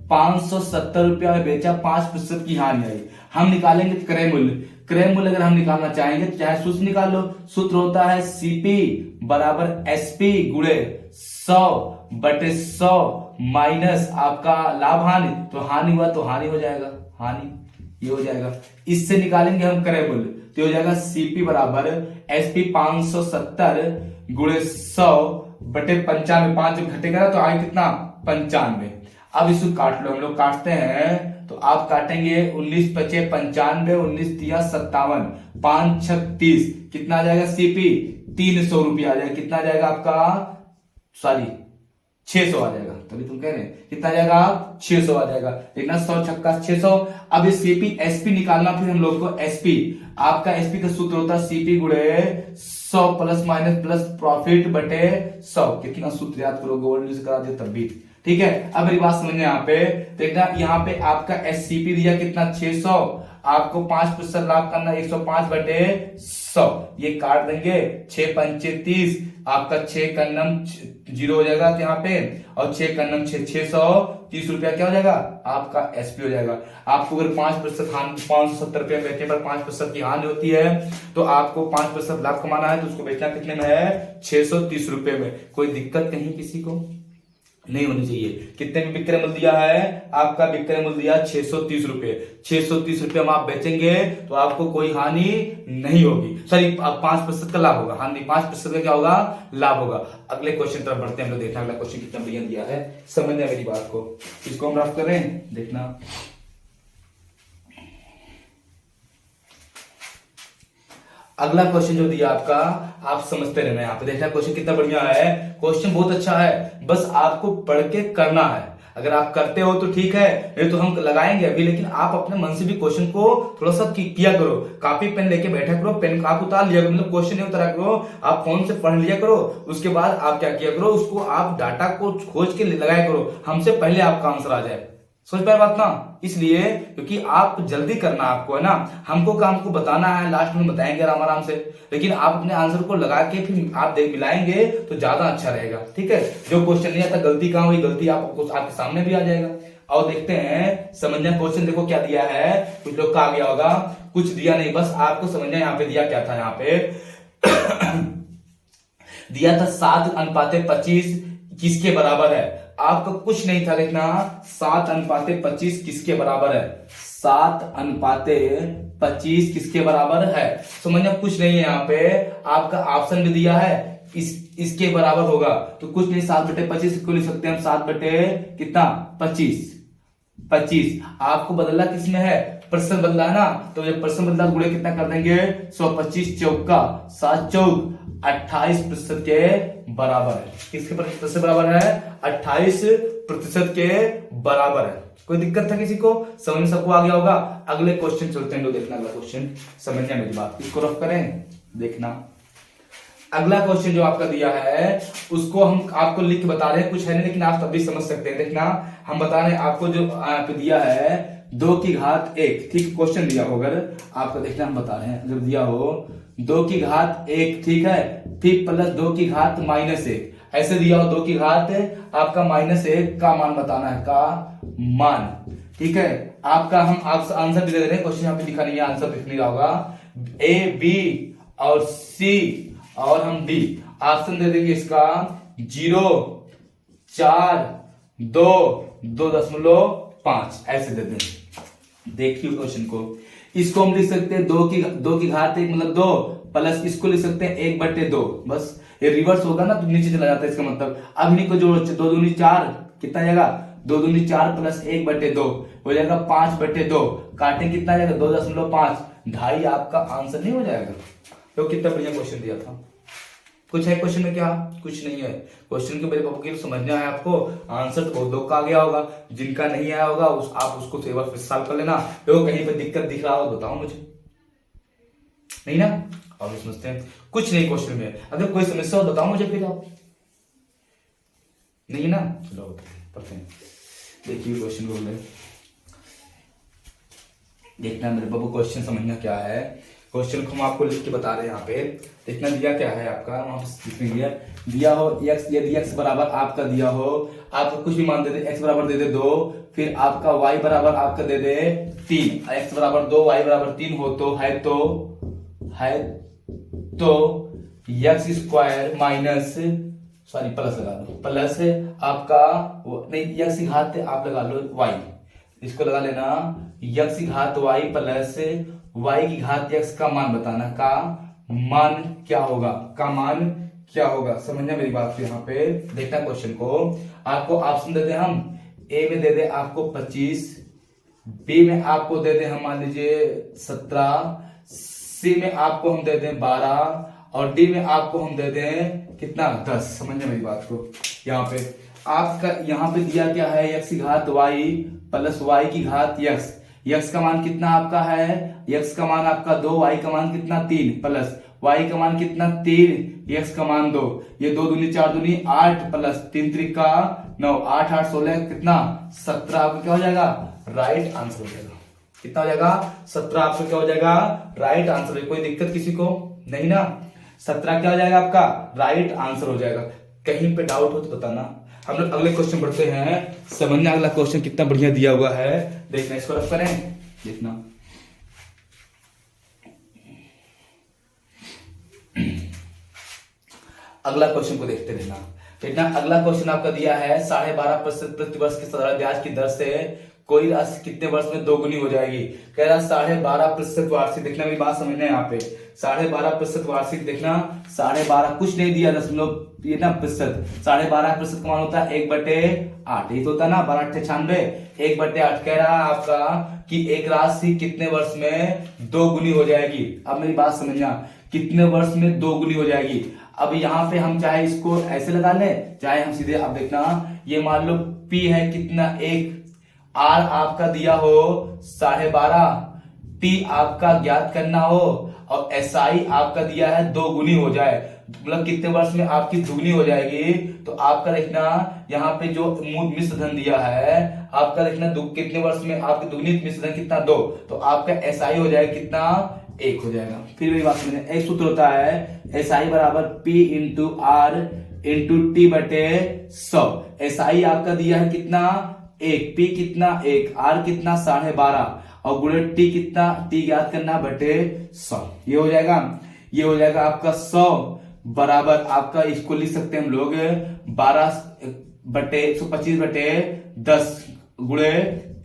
570 रुपया में बेचा, 5% की हानि आई। हम निकालेंगे क्रय मूल्य, क्रय मूल्य अगर हम निकालना चाहेंगे तो चाहे सूत्र निकाल लो, सूत्र होता है सीपी बराबर एसपी गुणे 100/100 माइनस आपका लाभ हानि, तो हानि हुआ तो हानि हो जाएगा, हानि ये हो जाएगा। इससे निकालेंगे हम क्रय मूल्य, तो हो जाएगा सीपी बराबर एसपी 570 गुणे 100/95, 5 जब घटेगा तो आए कितना 95। अब इसको काट लो, हम लोग काटते हैं तो आप काटेंगे 19 पचे 95, 19 तिया 57, 5 6 30, कितना आ जाएगा सीपी 300 रुपया आ जाएगा, कितना आ जाएगा आपका सॉरी 600 आ जाएगा, तभी तुम कह रहे हैं कितना आ जाएगा 600 आ जाएगा, देखना 100 छक्का 600। अब ये सीपी एसपी निकालना, फिर हम लोग को एसपी, आपका एसपी का सूत्र होता है सीपी गुणे 100 प्लस माइनस प्लस प्रॉफिट बटे 100, कितना सूत्र याद करो, गोल्ड यूज करा दिया तब भी, ठीक है। अब मेरी बात समझने यहाँ पे देखना, यहाँ पे आपका एससीपी दिया कितना 600, आपको 5% लाभ करना 105/100, ये काट देंगे 6 पंचे 30, आपका 6 का नम 0 हो जाएगा यहाँ पे, और 6 का नम 630 रुपया क्या हो जाएगा आपका एसपी हो जाएगा। आपको अगर 5% हानि 570 रुपया बेचने पर 5% की हानि होती है, तो आपको 5% लाभ कमाना है, तो उसको बेचना कितने में है 630 रुपये में। कोई दिक्कत कहीं किसी को नहीं होनी चाहिए। कितने में विक्रय मूल्य दिया है आपका, विक्रय मूल्य दिया 630 रुपए, 630 रुपए में आप बेचेंगे तो आपको कोई हानि नहीं होगी, सॉरी 5% का लाभ होगा, हानि 5% का क्या होगा लाभ होगा। अगले क्वेश्चन तरफ बढ़ते हैं, हम लोग देखना अगला क्वेश्चन कितना बढ़िया दिया है, समझना मेरी बात को, इसको हम रफ करें, देखना अगला क्वेश्चन जो दिया आपका, आप समझते रहना, यहाँ पे देखना क्वेश्चन कितना बढ़िया है, क्वेश्चन बहुत अच्छा है, बस आपको पढ़ के करना है, अगर आप करते हो तो ठीक है, नहीं तो हम लगाएंगे अभी, लेकिन आप अपने मन से भी क्वेश्चन को थोड़ा सा किया करो, कॉपी पेन लेके बैठा करो, पेन आप उतार लिया करो, मतलब क्वेश्चन नहीं उतारा करो, आप फोन से पढ़ लिया करो, उसके बाद आप क्या किया करो, उसको आप डाटा को खोज के लगाया करो, हमसे पहले आपका आंसर आ जाए, सोच पाए बात ना, इसलिए क्योंकि आप जल्दी करना आपको है ना, हमको काम को बताना है, लास्ट में बताएंगे आराम आराम से, लेकिन आप अपने आंसर को लगा के फिर आप देख मिलाएंगे तो ज्यादा अच्छा रहेगा, ठीक है। जो क्वेश्चन नहीं आता गलती कहां हुई, गलती आपको आपके सामने भी आ जाएगा। और देखते हैं समझना क्वेश्चन, देखो क्या दिया है, कुछ लोग का आ गया होगा, कुछ दिया नहीं, बस आपको समझना यहाँ पे दिया क्या था, यहाँ पे दिया था 7:25 किसके बराबर है, आपका कुछ नहीं था, देखना 7:25 किसके बराबर है, 7:25 किसके बराबर है, समझना कुछ नहीं है, यहाँ पे आपका ऑप्शन भी दिया है इसके बराबर होगा, तो कुछ नहीं 7/25 को लिख सकते हैं हम 7 बटे कितना 25, आपको बदलना किसमें है प्रतिशत बदला है ना, तो जब प्रतिशत बदला गुणे कितना कर देंगे 125 चौका 7 चौक 28% के बराबर है। किसके प्रतिशत बराबर है? 28% के बराबर है। कोई दिक्कत था किसी को? समझ में सबको आ गया होगा। अगले क्वेश्चन चलते हैं, लो देखना अगला क्वेश्चन, समझना मेरी बात, इसको रफ करें देखना। अगला क्वेश्चन जो आपका दिया है उसको हम आपको लिख के बता रहे हैं, कुछ है नहीं लेकिन आप तब भी समझ सकते हैं। देखना हम बता रहे हैं आपको जो दिया है 2 की घात 1, ठीक क्वेश्चन दिया हो, अगर आपको देखना हम बता रहे हैं, अगर दिया हो 2 की घात 1, ठीक है, फिर प्लस 2 की घात -1, ऐसे दिया हो 2 की घात आपका -1 का मान बताना है, का मान, ठीक है। आपका हम आप आंसर भी दे रहे हैं, क्वेश्चन यहाँ पे लिखा नहीं है, आंसर दिख नहीं रहा होगा, ए बी और सी और हम डी, ऑप्शन दे देंगे इसका 0 4 2 2.5 ऐसे दे दें। देखिए क्वेश्चन को, इसको हम लिख सकते हैं 2 की घात 1 मतलब 2 प्लस इसको लिख सकते हैं 1/2, बस ये रिवर्स होगा ना तो नीचे चला जाता है, इसका मतलब अब इन्हीं को जोड़ो, 2 दूनी 4 कितना जाएगा, 2 दूनी 4 प्लस 1/2 हो जाएगा 5/2, काटे कितना आ जाएगा 2.5, 2.5 आपका आंसर नहीं हो जाएगा। तो कितना बढ़िया क्वेश्चन दिया था। कुछ है क्वेश्चन में? क्या कुछ नहीं है। क्वेश्चन के मेरे पापा के समझना है आपको, आंसर तो बहुत लोग का आ गया होगा, जिनका नहीं आया होगा आप उसको तो एक बार फिर सॉल्व कर लेना। देखो कहीं पे दिक्कत दिख रहा हो बताओ मुझे, नहीं ना? और समझते हैं, कुछ नहीं क्वेश्चन में, अगर कोई समस्या हो बताओ मुझे, फिर आप नहीं ना, चलो पढ़ते हैं। देखिए क्वेश्चन को देखना मेरे बाबू, क्वेश्चन समझना क्या है। क्वेश्चन को हम आपको लिख के बता रहे हैं, यहाँ पे देखना दिया क्या है आपका, वहां पे दिया हो x, यदि x बराबर आपका दिया हो, आपका कुछ भी मान दे दे, x बराबर दे दे 2, फिर आपका y बराबर आपका दे दे 3, x बराबर 2 y बराबर 3 हो तो x स्क्वायर माइनस प्लस लगा लो, प्लस आपका नहीं x की घात आप लगा लो y, इसको लगा लेना x की घात y प्लस y की घात x का मान बताना, का मान क्या होगा, का मान क्या होगा, समझना मेरी बात। यहाँ पे देखना क्वेश्चन को, आपको ऑप्शन दे दे हम, ए में दे दे आपको 25, बी में आपको दे दे हम मान लीजिए 17, सी में आपको हम दे दें 12 और डी में आपको हम दे दें कितना 10। समझना मेरी बात को, यहाँ पे आपका यहाँ पे दिया क्या है, x की घात y प्लस y की घात x, x का मान कितना आपका है, x का मान आपका 2, y का मान कितना 3 प्लस y का मान कितना 3, x का मान 2, ये 2 दूनी 4 दूनी 8 प्लस 3 त्रिका 9, 8 8 16 कितना 17 आपका क्या हो जाएगा, राइट आंसर हो जाएगा। कितना हो जाएगा 17 आपका क्या हो जाएगा, राइट आंसर। कोई दिक्कत किसी को नहीं ना, 17 क्या हो जाएगा आपका राइट आंसर हो जाएगा। कहीं पे डाउट हो तो बताना। हम लोग अगले क्वेश्चन बढ़ते हैं, समझना अगला क्वेश्चन कितना बढ़िया दिया हुआ है, देखना इसको रफ करें देखना। अगला क्वेश्चन को देखते रहना, देखना अगला क्वेश्चन आपका दिया है 12.5% प्रतिवर्ष की साधारण ब्याज की दर से कोई राशि कितने वर्ष में दोगुनी हो जाएगी। कह रहा 12.5% वार्षिक, देखना मेरी बात समझना है यहाँ पे, 12.5% वार्षिक, देखना 12.5 कुछ नहीं दिया, दशमलव ये ना प्रतिशत, 12.5% का मान होता है 1/8, ये तो होता है ना 12×96, 1/8 कह रहा है आपका कि एक राशि कितने वर्ष में दोगुनी हो जाएगी। अब मेरी बात समझना, कितने वर्ष में दोगुनी हो जाएगी। अब यहाँ पे हम चाहे इसको ऐसे लगा लें, चाहे हम सीधे, अब देखना ये मान लो P है कितना 1, R आपका दिया हो 12.5, T आपका ज्ञात करना हो और SI आपका दिया है 2 गुनी हो जाए, मतलब कितने वर्ष में आपकी दुगनी हो जाएगी। तो आपका देखना यहाँ पे जो मिश्र धन दिया है आपका देखना कितने वर्ष में आपकी दुगनी मिश्र धन कितना 2, तो आपका SI हो जाएगा कितना 1 हो जाएगा। फिर मेरी बात समझना, एक सूत्र होता है SI बराबर P into R into T बटे 100। SI आपका दिया है कितना 1, P कितना 1, R कितना 12.5 और गुणे T कितना, T ज्ञात करना बटे 100, ये हो जाएगा, ये हो जाएगा आपका 100 बराबर आपका, इसको लिख सकते हैं हम लोग 125 बटे 10 गुणे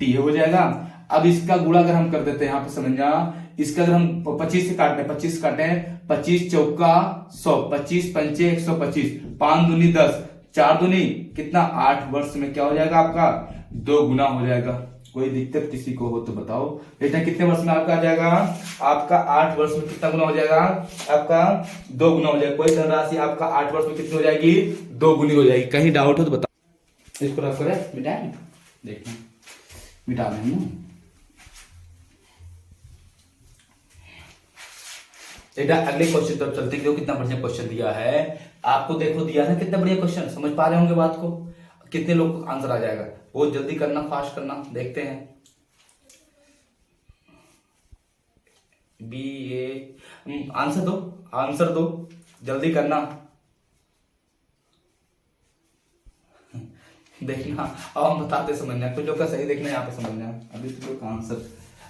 T हो जाएगा। अब इसका गुणा अगर हम कर देते हैं यहाँ पे समझना, इसका अगर हम 25 से काटते हैं, 25 चौका 100, 25 पंचे 125, 5 दूनी 10, 4 दूनी कितना 8 वर्ष में क्या हो जाएगा आपका 2 गुना हो जाएगा। कोई दिक्कत किसी को हो तो बताओ। बेटा कितने वर्ष में आपका आ जाएगा, आपका 8 वर्ष में कितना गुना हो जाएगा, आपका 2 गुना हो जाएगा। कोई धनराशि आपका 8 वर्ष में कितनी हो जाएगी, 2 गुनी हो जाएगी। कहीं डाउट हो तो बताओ। इसको रख कर मिटा देखना, मिटा दें ना। बेटा अगले क्वेश्चन तरफ चलते हैं। देखो कितना बढ़िया क्वेश्चन दिया है आपको, देखो दिया है कितना बढ़िया क्वेश्चन, समझ पा रहे होंगे बात को। कितने लोग को आंसर आ जाएगा, बहुत जल्दी करना, फास्ट करना। देखते हैं बी ए, आंसर दो, आंसर दो, जल्दी करना। देखना अब हम बताते समझना, कुछ लोग का सही देखना, यहाँ पे समझना। अभी तो लोग का आंसर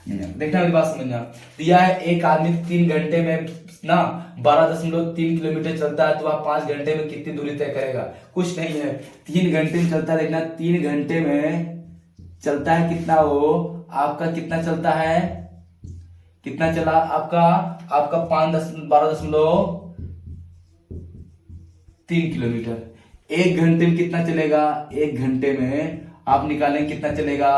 देखना, मेरी बात समझना। दिया है एक आदमी 3 घंटे में ना 12.3 किलोमीटर चलता है, तो वह 5 घंटे में कितनी दूरी तय करेगा। कुछ नहीं है, 3 घंटे में चलता है। देखना 3 घंटे में चलता है कितना, वो आपका कितना चलता है, कितना चला आपका, आपका 12.3 किलोमीटर। 1 घंटे में कितना चलेगा, 1 घंटे में आप निकालेंगे कितना चलेगा,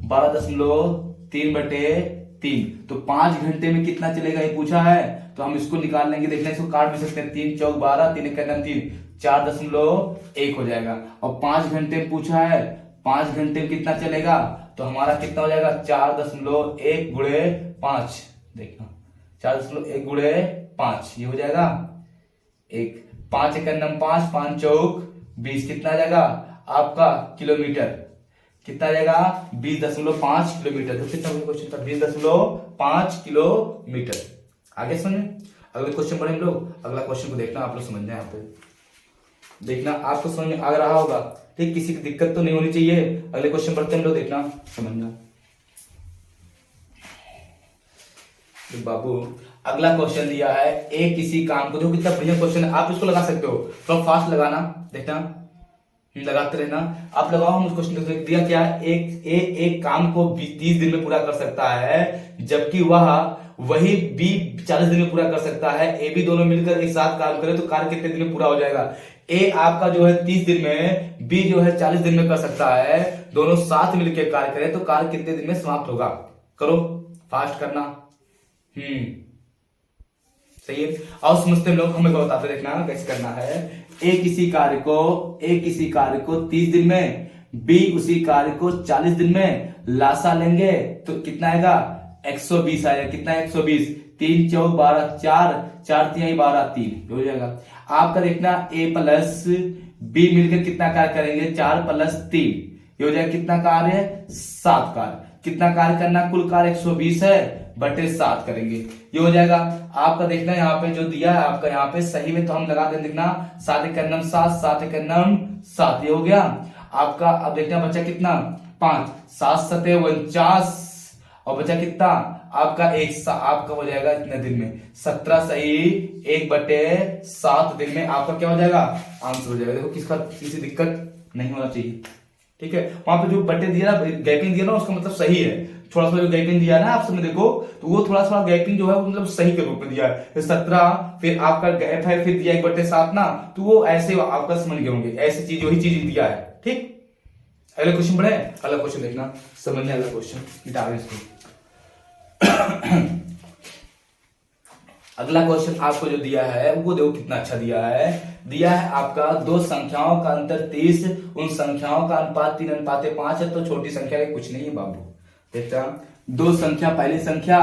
12.3/3। तो 5 घंटे में कितना चलेगा ये पूछा है, तो हम इसको निकाल लेंगे। देखना इसको काट भी सकते हैं, 3 चौक 12, 3 एक 3, 4.1 हो जाएगा। और 5 घंटे में पूछा है, 5 घंटे में कितना चलेगा, तो हमारा कितना हो जाएगा, 4.1 गुणे 5। देखना 4.1 गुणे 5 ये हो जाएगा 1, 5 एक 5, 5 चौक 20, कितना आ जाएगा आपका किलोमीटर, कितना आ जाएगा 20.5 किलोमीटर। तो कितना क्वेश्चन था, 20.5 किलोमीटर। आगे समझे, अगले क्वेश्चन पढ़े हम लोग। अगला क्वेश्चन को देखना, आप लोग समझना है, यहाँ पे देखना आपको समझ में आ रहा होगा, ठीक, किसी की दिक्कत तो नहीं होनी चाहिए। अगले क्वेश्चन पढ़ते हम लोग, देखना समझना। बाबू अगला क्वेश्चन दिया है, एक किसी काम को, देखो कितना बढ़िया क्वेश्चन है, आप इसको लगा सकते हो, थोड़ा फास्ट लगाना, देखना लगाते रहना। आप लगाओ, हम उस क्वेश्चन दिया क्या, एक काम को 30 दिन में पूरा कर सकता है, जबकि वही बी 40 दिन में पूरा कर सकता है। ए बी दोनों मिलकर एक साथ काम करे तो कार्य कितने दिन में पूरा हो जाएगा। ए आपका जो है 30 दिन में, बी जो है 40 दिन में कर सकता है, दोनों साथ मिलकर कार्य करें तो कार्य कितने दिन में समाप्त होगा। करो, फास्ट करना। सही है, और समझते लोग हमें बताते, देखना कैसे करना है। ए किसी कार्य को 30 दिन में, बी उसी कार्य को 40 दिन में लासा लेंगे तो कितना आएगा, 120 आएगा। कितना है 120, 3 चौक 12, 4 3 12, 3 हो जाएगा आपका। देखना ए प्लस बी मिलकर कितना कार्य करेंगे, 4 + 3 ये हो जाएगा कितना कार्य, 7 कार्य। कितना कार्य करना, कुल कार्य 120 है बटे 7 करेंगे, ये हो जाएगा आपका। देखना यहाँ पे जो दिया है आपका, यहाँ पे सही में तो हम लगा दें, देखना 7 × 7, 7 × 7 ये हो गया आपका। अब देखना बचा कितना, 5, 7 × 7 = 49, और बचा कितना आपका 1, आपका हो जाएगा इतने दिन में 17 सही 1/7 दिन में आपका क्या हो जाएगा, आंसर हो जाएगा। देखो किसका किसी दिक्कत नहीं होना चाहिए, ठीक है। वहां पे जो बटे दिया, गैपिंग दिया ना, उसका मतलब सही है। थोड़ा सा जो गैपिंग दिया ना आपसे में देखो, तो वो थोड़ा गैपिंग जो है वो मतलब सही के रूप में दिया है। 17 फिर आपका गैप है, फिर दिया 1/7 ना, तो वो ऐसे आपका समझ गए होंगे, ऐसी चीज वही चीज दिया है, ठीक। अगले क्वेश्चन बढ़े, अगला क्वेश्चन देखना, समझने अगला क्वेश्चन मिटा इसको। अगला क्वेश्चन आपको जो दिया है वो देखो कितना अच्छा दिया है। दिया है आपका, दो संख्याओं का अंतर 30, उन संख्याओं का अनुपात 3:5 है, तो छोटी संख्या के कुछ नहीं है बाबू। देखता, दो संख्या, पहली संख्या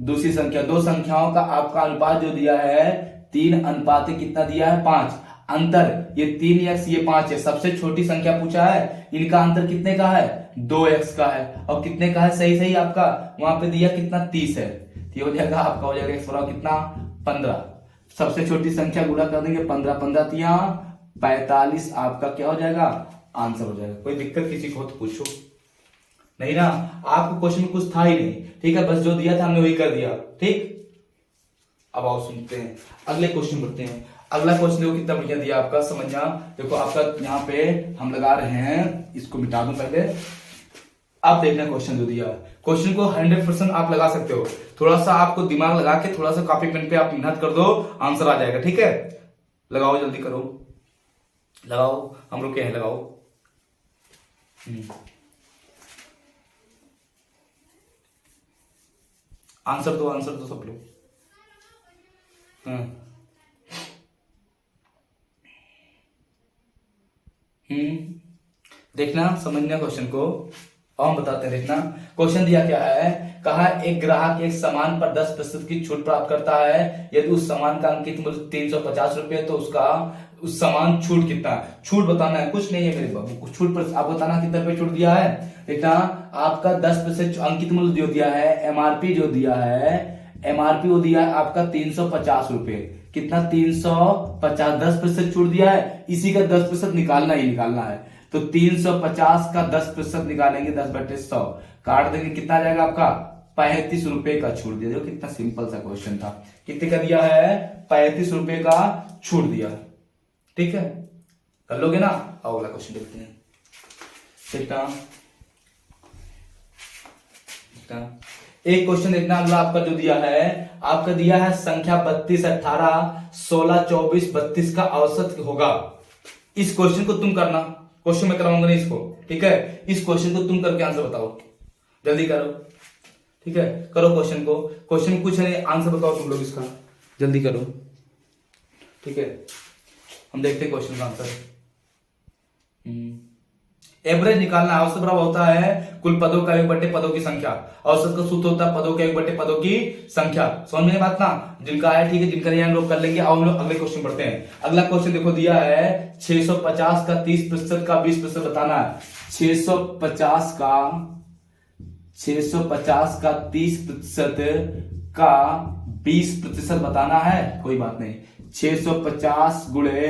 दूसरी संख्या, दो संख्याओं का आपका अनुपात जो दिया है 3:, कितना दिया है 5। अंतर ये 3x ये 5 है, सबसे छोटी संख्या पूछा है, इनका अंतर कितने का है, 2x का है। और कितने का है, सही आपका वहां पे दिया कितना 30 है, तो हो जाएगा आपका हो जाएगा x कितना 15। सबसे छोटी संख्या गुणा कर देंगे 15, 15 45 आपका क्या हो जाएगा, आंसर हो जाएगा। कोई दिक्कत किसी को तो पूछो नहीं ना, आपको क्वेश्चन में कुछ था ही नहीं, ठीक है, बस जो दिया था हमने वही कर दिया, ठीक। अब आओ सुनते हैं अगले क्वेश्चन बढ़ते हैं। अगला क्वेश्चन देखो कितना बढ़िया दिया आपका, समझना। देखो आपका यहाँ पे हम लगा रहे हैं, इसको मिटा दूं पहले। अब देखना क्वेश्चन जो दिया, क्वेश्चन को 100% आप लगा सकते हो, थोड़ा सा आपको दिमाग लगा के थोड़ा सा कॉपी पेन पे आप मेहनत कर दो, आंसर आ जाएगा, ठीक है। लगाओ जल्दी करो, लगाओ, हम रुके हैं, लगाओ। आंसर दो सब लोग। देखना, समझना क्वेश्चन को, और हम बताते हैं। देखना क्वेश्चन दिया क्या है, कहा एक ग्राहक एक सामान पर 10% की छूट प्राप्त करता है। यदि उस सामान का अंकित मूल्य 350 रुपये, तो उसका उस सामान छूट कितना है, छूट बताना है, कुछ नहीं है मेरे बाबू, कुछ छूट पर आप बताना कितने रुपए छूट दिया है। देखना आपका 10% अंकित मूल्य जो दिया है, एमआरपी जो दिया है, एमआरपी वो दिया है आपका 350 रुपए। कितना, 350, 10% छूट दिया है, इसी का 10% निकालना ही निकालना है। तो 350 का 10% निकालेंगे, 10/100 काट देंगे, कितना आ जाएगा आपका 35 रुपए का छूट दिया। देखो कितना सिंपल सा क्वेश्चन था, कितने का दिया है, 35 रुपए का छूट दिया। ठीक है, कर लोगे ना। अगला क्वेश्चन देखते हैं। एक क्वेश्चन देखना, अगला आपका जो दिया है, आपका दिया है संख्या 32, 18, 16, 24, 32 का औसत होगा। इस क्वेश्चन को तुम करना, क्वेश्चन में कराऊंगा नहीं इसको, ठीक है। इस क्वेश्चन को तुम करके आंसर बताओ, जल्दी करो, ठीक है। करो क्वेश्चन को, क्वेश्चन कुछ नहीं, आंसर बताओ तुम लोग इसका, जल्दी करो, ठीक है। हम देखते हैं क्वेश्चन का आंसर। एवरेज निकालना है, औसत बराबर होता है कुल पदों का योग बटे पदों की संख्या। औसत का सूत्र होता है पदों का योग बटे पदों की संख्या। समझ में बात ना, जिनका है ठीक है, जिनका नहीं हम लोग कर लेंगे। और हम लोग अगले क्वेश्चन पढ़ते हैं। अगला क्वेश्चन देखो दिया है 650 का 30% का 20% बताना है। 650 का 30% का 20% बताना है, कोई बात नहीं। 650 गुणे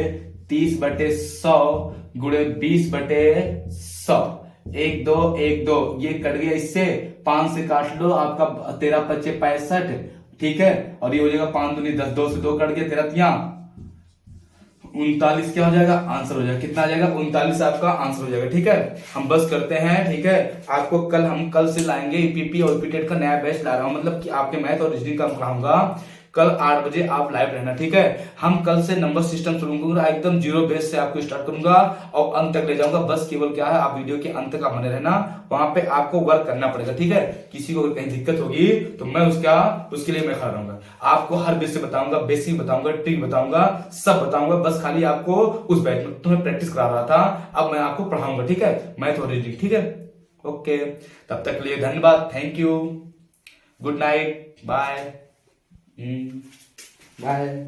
30/100 गुणे 20/100, 1 2 1 2, ये कट गया, इससे 5 से काट लो, आपका 13 5 65, ठीक है। और ये हो जाएगा 5 दूनी 10, 2 से 2 कट गया, 13 39, क्या हो जाएगा, आंसर हो जाएगा। कितना आ जाएगा, 39 आपका आंसर हो जाएगा, ठीक है। हम बस करते हैं, ठीक है। आपको कल से लाएंगे यूपीपी और यूपीटेट का नया बैच ला रहा हूं, मतलब कि आपके मैथ और रीजनिंग का पढ़ाऊंगा। कल 8 बजे आप लाइव रहना, ठीक है। हम कल से नंबर सिस्टम शुरू करूंगा, एकदम जीरो बेस से आपको स्टार्ट करूंगा और अंत तक ले जाऊंगा। बस केवल क्या है, आप वीडियो के अंत तक आप बने रहना, वहां पे आपको वर्क करना पड़ेगा, ठीक है। किसी को कहीं दिक्कत होगी तो मैं उसके लिए मैं खड़ा रहूंगा। आपको हर बेसिक बताऊंगा, बेसिक बताऊंगा, ट्रिक बताऊंगा, सब बताऊंगा। बस खाली आपको उस बैच में तुम्हें प्रैक्टिस करा रहा था, अब मैं आपको पढ़ाऊंगा, ठीक है, मैथ और रीजनिंग, ठीक है। ओके, तब तक के लिए धन्यवाद, thank you, good night, bye bye.